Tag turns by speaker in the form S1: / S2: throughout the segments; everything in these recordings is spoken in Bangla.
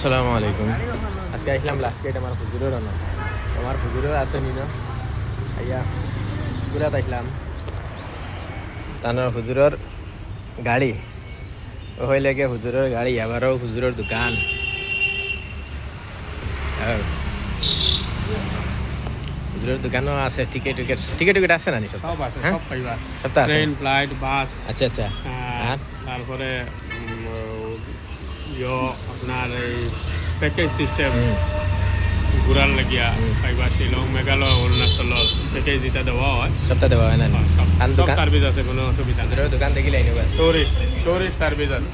S1: আসসালামু আলাইকুম। আজকে আসলাম লাস্ট গেট আমার হুজুরের না, আমার হুজুরের আছে নি না আইয়া পুরাত আসলাম তার হুজুরের গাড়ি ও হইলে গিয়ে হুজুরের গাড়ি আবারও হুজুরের দোকান আর হুজুরের দোকানও আছে। টিকিট টিকিট টিকিট টিকিট আছে না নি সব?
S2: সব আছে,
S1: হ্যাঁ?
S2: সব পাইবা।
S1: সপ্তাহ আছে।
S2: ট্রেন, ফ্লাইট, বাস,
S1: আচ্ছা আচ্ছা। আর
S2: তারপরে আপনার এই প্যাকেজ সিস্টেম
S1: হুম,
S2: ঘুরার লাগিয়া
S1: হুম।
S2: পাইবা। শিলং, মেঘালয়, অরুণাচল প্যাকেজ যেটা দেওয়া হয়
S1: সপ্তাহ দেওয়া হয় না নি?
S2: সব
S1: আর
S2: সব
S1: দোকান
S2: সার্ভিস আছে, কোনো অসুবিধা নেই।
S1: হুজুরের দোকান দেখিলে আইনবা
S2: টুরিস্ট সার্ভিস আছে।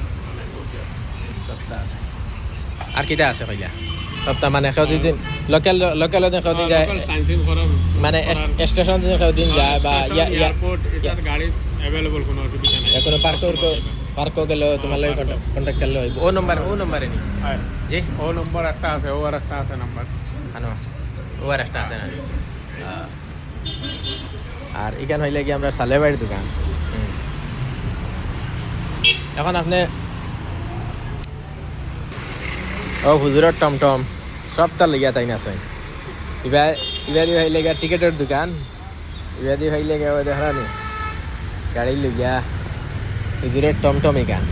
S1: সপ্তাহ আছে। আর কিটা আছে কইলা? সপ্তাহ মানে কেউদিন লোকাল লোকাল কেউদিন যায়,
S2: সাইন্সিং করার
S1: মানে স্টেশন থেকে কেউদিন যায় বা
S2: এয়ারপোর্ট এটার গাড়ি অ্যাভেলেবল, কোনো অসুবিধা নেই।
S1: কোনো পার্কও গেলেও তোমার লাগে কন্ট্যাক্ট করলে হইব। ও নম্বরে নি
S2: হ্যাঁ,
S1: জি
S2: ও নম্বর একটা আছে, ও আর একটা আছে নাম্বার।
S1: আনো ও আর একটা আছে না আর এখান হইলে কি আমরা সালেবাড়ির দোকান। এখন আপনি ও হুজুরের টমটম সব তার লইয়া তাই না আছে। এবার এবারই হইলে গিয়া টিকেটের দোকান, এবারই হইলে গিয়া দেখা নি গাড়ি লইয়া হুজুরের টমটম এখান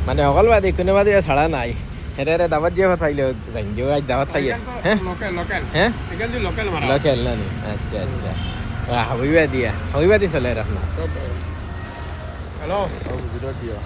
S1: মানে সকল বাদে কোনো বাদে ছাড়া নাই। হেরে দাবাত দিয়ে খাইলে যাই যে আজ দাবাত খাইয়ে। হ্যাঁ
S2: লোকাল
S1: হ্যাঁ
S2: এখান দিয়ে লোকাল মারা
S1: লোকেল না নি? আচ্ছা আচ্ছা। হবিবা দি চলে রাখনা
S2: হ্যালো
S1: হুজুরের দিও।